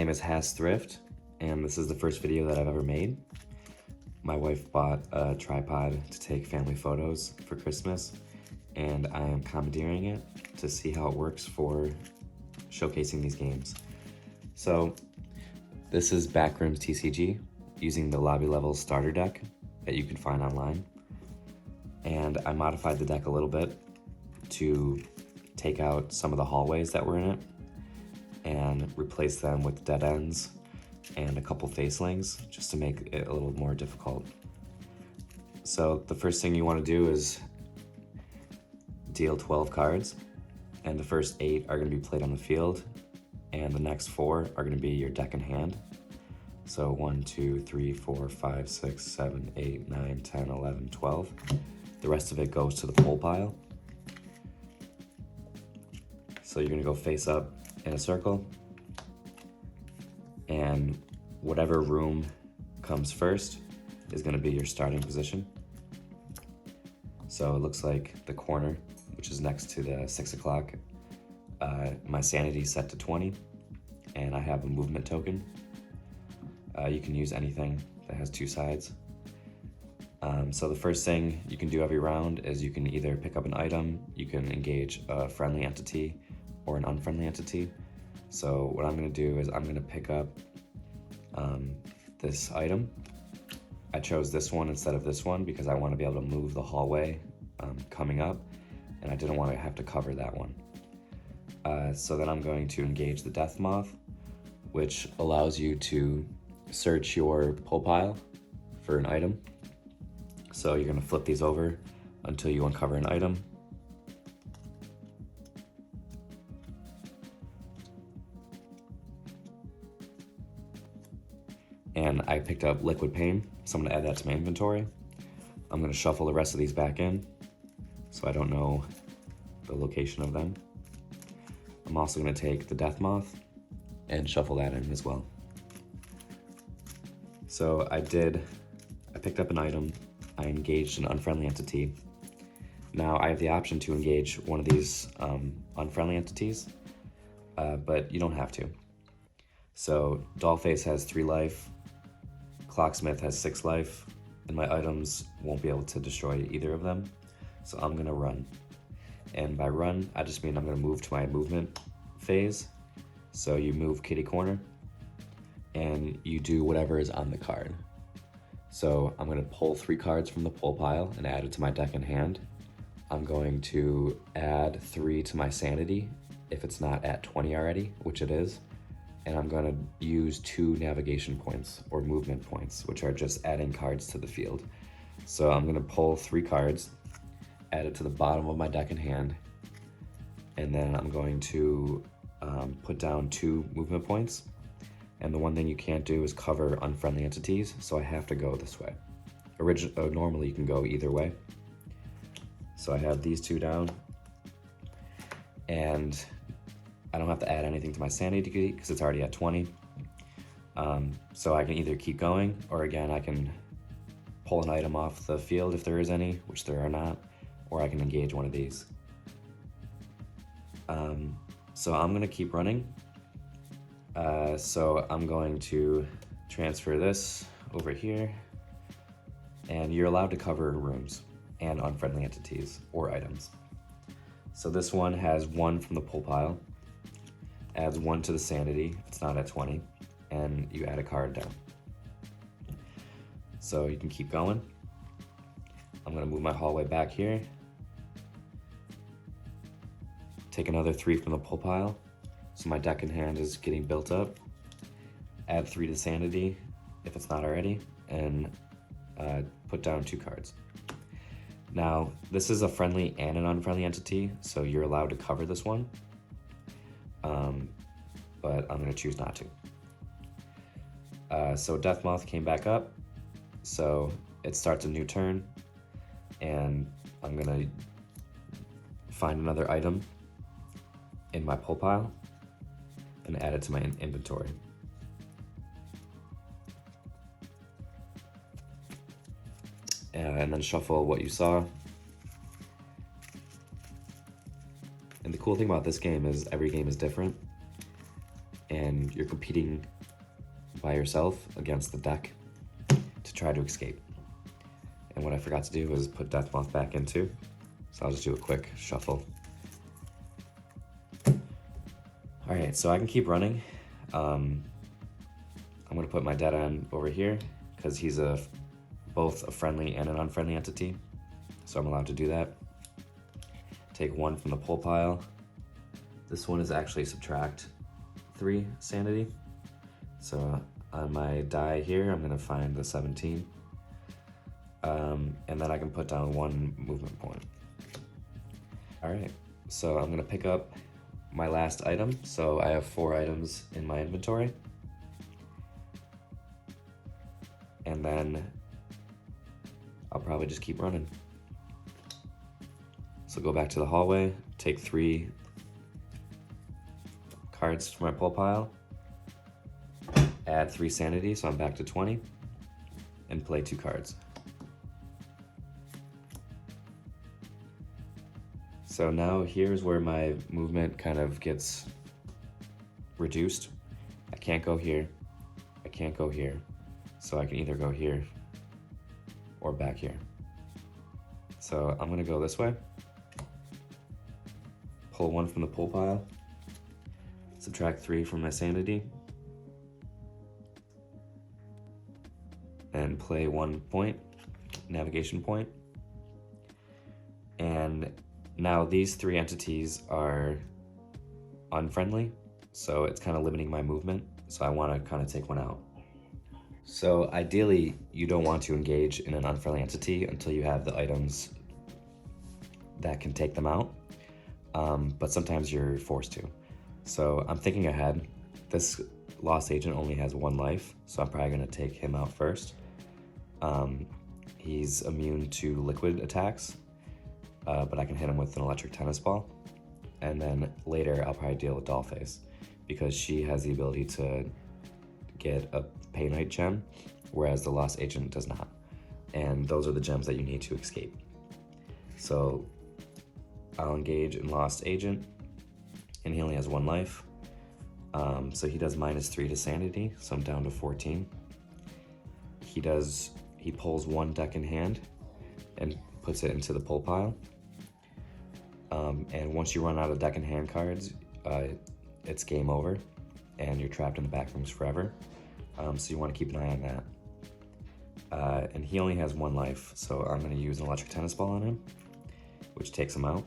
name is Has Thrift, and this is the first video that I've ever made. My wife bought a tripod to take family photos for Christmas, and I am commandeering it to see how it works for showcasing these games. So this is Backrooms TCG using the lobby level starter deck that you can find online. And I modified the deck a little bit to take out some of the hallways that were in it and replace them with dead ends and a couple facelings just to make it a little more difficult. So the first thing you want to do is deal 12 cards, and the first 8 are going to be played on the field, and the next 4 are going to be your deck in hand. So 1, 2, 3, 4, 5, 6, 7, 8, 9, 10, 11, 12. The rest of it goes to the pole pile. So you're going to go face up in a circle, and whatever room comes first is going to be your starting position. So it looks like the corner, which is next to the 6 o'clock. My sanity is set to 20, and I have a movement token. You can use anything that has 2 sides. So the first thing you can do every round is you can either pick up an item, you can engage a friendly entity or an unfriendly entity. So what I'm going to do is I'm going to pick up this item. I chose this one instead of this one because I want to be able to move the hallway coming up, and I didn't want to have to cover that one. So then I'm going to engage the Death Moth, which allows you to search your pull pile for an item. So you're going to flip these over until you uncover an item. And I picked up Liquid Pain, so I'm going to add that to my inventory. I'm going to shuffle the rest of these back in, so I don't know the location of them. I'm also going to take the Death Moth and shuffle that in as well. So I picked up an item, I engaged an unfriendly entity. Now I have the option to engage one of these unfriendly entities, but you don't have to. So Dollface has 3 life, Clocksmith has 6 life, and my items won't be able to destroy either of them. So I'm gonna run. And by run, I just mean I'm gonna move to my movement phase. So you move kitty corner, and you do whatever is on the card. So I'm gonna pull 3 cards from the pull pile and add it to my deck in hand. I'm going to add 3 to my sanity if it's not at 20 already, which it is. And I'm gonna use 2 navigation points or movement points, which are just adding cards to the field. So I'm gonna pull 3 cards, add it to the bottom of my deck in hand, and then I'm going to put down 2 movement points. And the one thing you can't do is cover unfriendly entities, so I have to go this way. Normally you can go either way. So I have these 2 down, and I don't have to add anything to my sanity because it's already at 20. So I can either keep going, or again, I can pull an item off the field if there is any, which there are not, or I can engage one of these. So I'm gonna keep running. So I'm going to transfer this over here, and you're allowed to cover rooms and unfriendly entities or items. So this one has 1 from the pull pile, adds 1 to the sanity if it's not at 20, and you add a card down. So you can keep going. I'm gonna move my hallway back here, take another 3 from the pull pile, so my deck in hand is getting built up, add 3 to sanity if it's not already, and put down 2 cards. Now, this is a friendly and an unfriendly entity, so you're allowed to cover this one, but I'm gonna choose not to. So Death Moth came back up, so it starts a new turn, and I'm gonna find another item in my pull pile and add it to my inventory. And then shuffle what you saw. And the cool thing about this game is every game is different, and you're you're competing by yourself against the deck to try to escape. And what I forgot to do was put Death Moth back in too. So I'll just do a quick shuffle. All right, so I can keep running. I'm gonna put my dead end over here because he's both a friendly and an unfriendly entity. So I'm allowed to do that. Take 1 from the pull pile. This one is actually subtract 3 sanity. So on my die here, I'm gonna find the 17. And then I can put down 1 movement point. All right, so I'm gonna pick up my last item. So I have 4 items in my inventory. And then I'll probably just keep running. So go back to the hallway, take 3 cards from my pull pile, add 3 sanity, so I'm back to 20, and play 2 cards. So now here's where my movement kind of gets reduced. I can't go here, I can't go here, so I can either go here or back here. So I'm gonna go this way, pull 1 from the pull pile, subtract 3 from my sanity, and play 1 point, navigation point. And now these 3 entities are unfriendly, so it's kind of limiting my movement. So I want to kind of take 1 out. So ideally, you don't want to engage in an unfriendly entity until you have the items that can take them out. But sometimes you're forced to. So I'm thinking ahead. This Lost Agent only has 1 life, so I'm probably gonna take him out first. He's immune to liquid attacks, but I can hit him with an electric tennis ball. And then later I'll probably deal with Dollface because she has the ability to get a Painite gem, whereas the Lost Agent does not. And those are the gems that you need to escape. So I'll engage in Lost Agent, and he only has 1 life. So he does -3 to sanity, so I'm down to 14. He pulls 1 deck in hand and puts it into the pull pile. And once you run out of deck in hand cards, it's game over and you're trapped in the back rooms forever. So you want to keep an eye on that. And he only has 1 life, so I'm going to use an electric tennis ball on him, which takes him out.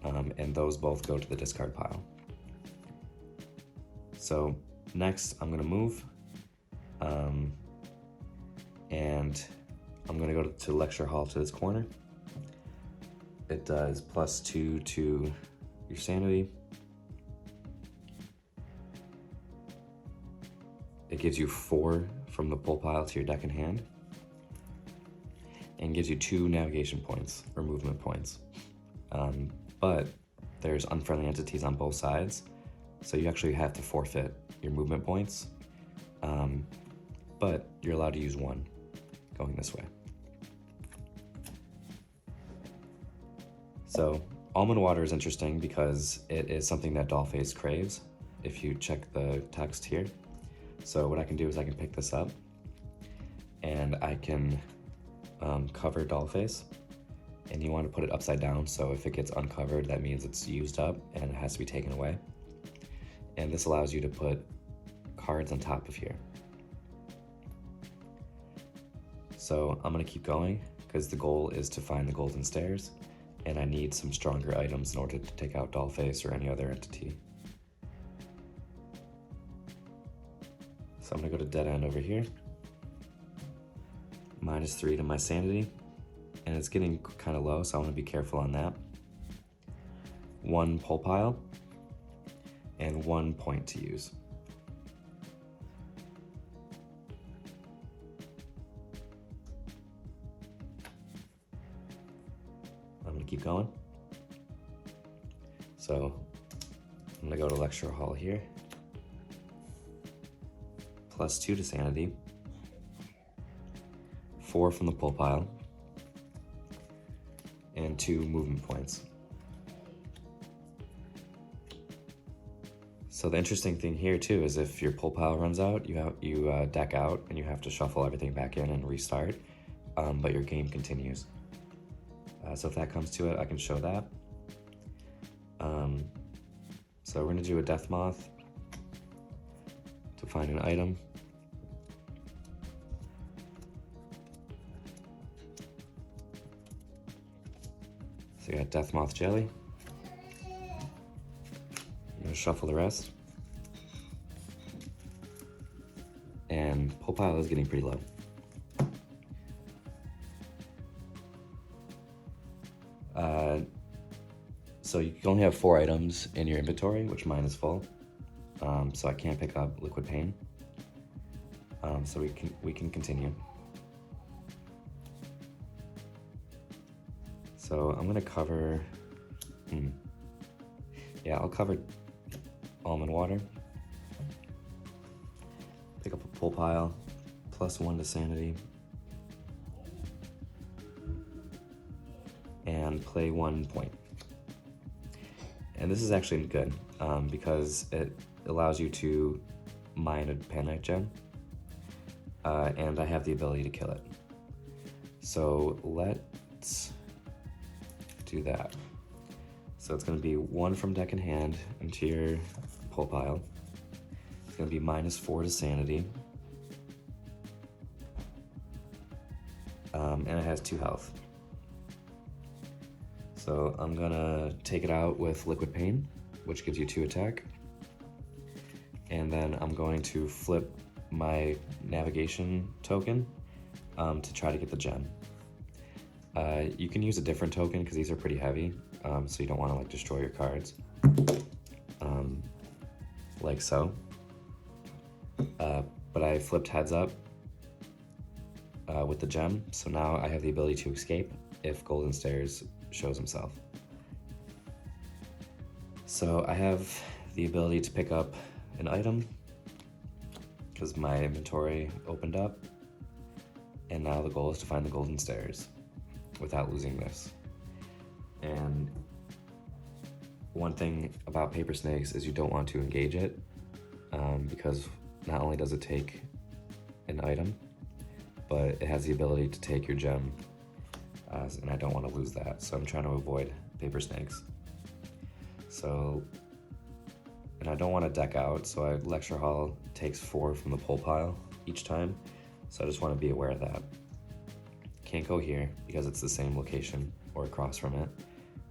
And those both go to the discard pile. So next I'm going to move, and I'm going to go to lecture hall to this corner. It does +2 to your sanity. It gives you 4 from the pull pile to your deck in hand, and gives you 2 navigation points or movement points. But there's unfriendly entities on both sides, so you actually have to forfeit your movement points, but you're allowed to use 1 going this way. So almond water is interesting because it is something that Dollface craves, if you check the text here. So what I can do is I can pick this up, and I can cover Dollface. And you want to put it upside down, so if it gets uncovered, that means it's used up and it has to be taken away. And this allows you to put cards on top of here. So I'm going to keep going because the goal is to find the golden stairs, and I need some stronger items in order to take out Dollface or any other entity. So I'm going to go to dead end over here. -3 to my sanity. And it's getting kind of low, so I want to be careful on that. 1 pull pile, and 1 point to use. I'm going to keep going. So I'm going to go to lecture hall here. +2 to sanity. 4 from the pull pile. And 2 movement points. So the interesting thing here too is if your pull pile runs out, you deck out and you have to shuffle everything back in and restart, but your game continues. So if that comes to it, I can show that. So we're gonna do a death moth to find an item. So you got death moth jelly. I'm gonna shuffle the rest. And pull pile is getting pretty low. So you can only have 4 items in your inventory, which mine is full. So I can't pick up liquid paint. So we can continue. So I'm gonna cover, yeah, I'll cover almond water. Pick up a pull pile, +1 to sanity. And play 1 point. And this is actually good because it allows you to mine a Panite gem, and I have the ability to kill it. So let's do that. So it's going to be 1 from deck in hand into your pull pile. It's going to be -4 to sanity, and it has 2 health. So I'm gonna take it out with liquid paint, which gives you 2 attack. And then I'm going to flip my navigation token to try to get the gem. You can use a different token because these are pretty heavy, so you don't want to like destroy your cards. Like so. But I flipped heads up with the gem, so now I have the ability to escape if Golden Stairs shows himself. So I have the ability to pick up an item because my inventory opened up, and now the goal is to find the Golden Stairs without losing this. And one thing about paper snakes is you don't want to engage it because not only does it take an item, but it has the ability to take your gem, and I don't want to lose that, so I'm trying to avoid paper snakes. So, and I don't want to deck out, so Lecture Hall takes 4 from the pull pile each time, so I just want to be aware of that. Can't go here because it's the same location or across from it.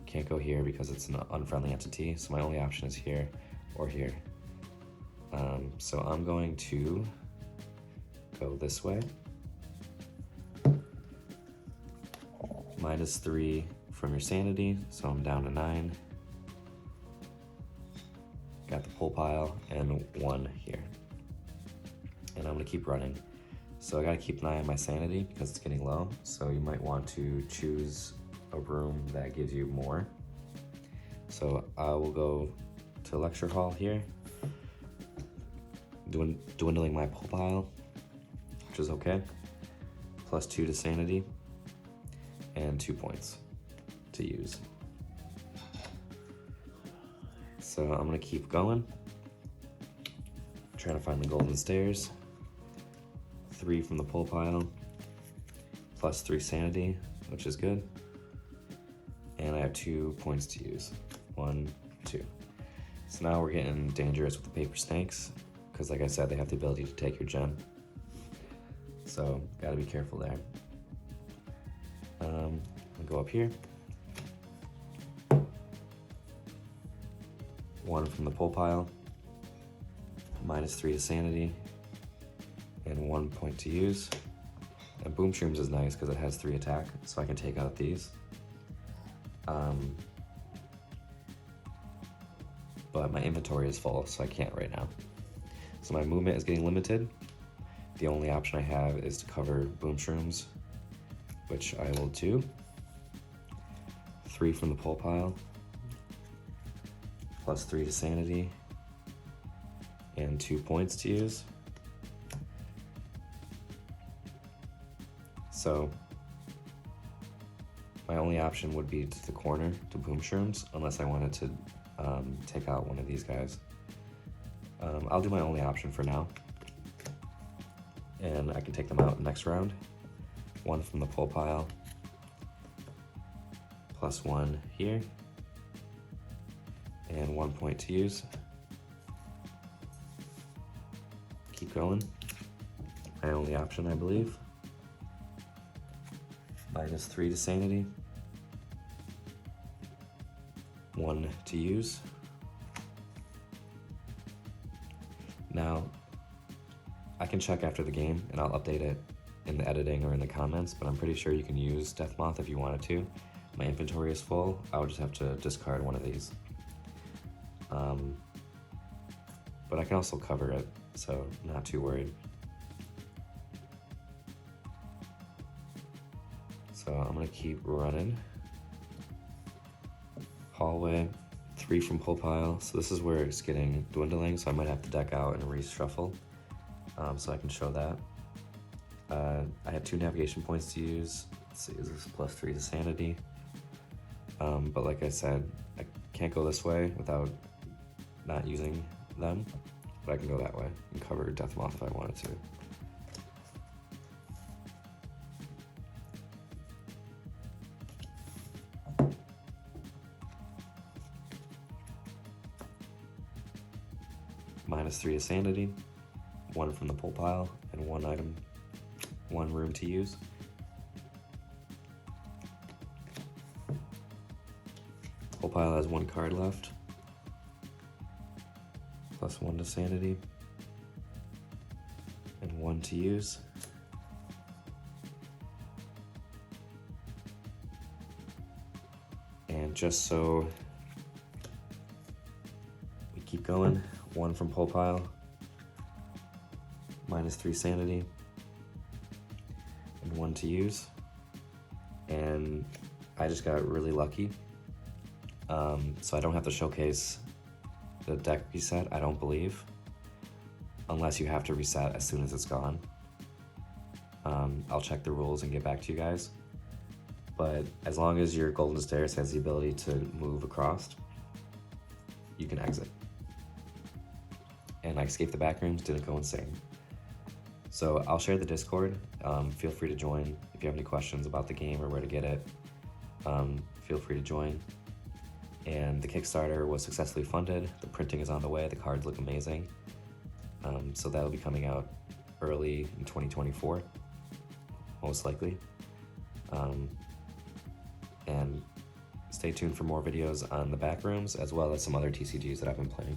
Can't go here because it's an unfriendly entity, so my only option is here or here. So I'm going to go this way. -3 from your sanity, so I'm down to 9. Got the pull pile and 1 here. And I'm gonna keep running. So I gotta keep an eye on my sanity because it's getting low, so you might want to choose a room that gives you more. So I will go to Lecture Hall here, dwindling my pull pile, which is okay. +2 to sanity, and 2 points to use. So I'm gonna keep going, trying to find the Golden Stairs. 3 from the pull pile, +3 sanity, which is good. And I have 2 points to use. 1, 2. So now we're getting dangerous with the paper snakes, because like I said, they have the ability to take your gem. So gotta be careful there. I'll go up here. 1 from the pull pile, -3 to sanity, and 1 point to use. And Boom Shrooms is nice because it has 3 attack, so I can take out these. But my inventory is full, so I can't right now. So my movement is getting limited. The only option I have is to cover Boom Shrooms, which I will do. 3 from the pull pile, +3 to sanity, and 2 points to use. So my only option would be to the corner to Boom Shrooms, unless I wanted to take out one of these guys. I'll do my only option for now. And I can take them out next round. 1 from the pull pile, +1 here, and 1 point to use. Keep going. My only option, I believe. -3 to sanity. 1 to use. Now, I can check after the game and I'll update it in the editing or in the comments, but I'm pretty sure you can use Death Moth if you wanted to. My inventory is full, I would just have to discard one of these. But I can also cover it, so not too worried. So I'm gonna keep running. Hallway, 3 from pull pile. So this is where it's getting dwindling, so I might have to deck out and reshuffle, so I can show that. I have 2 navigation points to use. Let's see, is this +3 to sanity? But like I said, I can't go this way without not using them, but I can go that way and cover Death Moth if I wanted to. -3 to sanity, 1 from the pull pile, and 1 item, 1 room to use. Pull pile has 1 card left, +1 to sanity, and 1 to use. And just so we keep going, 1 from pull pile, -3 sanity, and 1 to use. And I just got really lucky. So I don't have to showcase the deck reset, I don't believe, unless you have to reset as soon as it's gone. I'll check the rules and get back to you guys. But as long as your Golden Stairs has the ability to move across, you can exit. And I escaped the backrooms, didn't go insane. So I'll share the Discord. Feel free to join if you have any questions about the game or where to get it. Feel free to join. And the Kickstarter was successfully funded. The printing is on the way. The cards look amazing. So that'll be coming out early in 2024, most likely. And stay tuned for more videos on the Backrooms, as well as some other TCGs that I've been playing.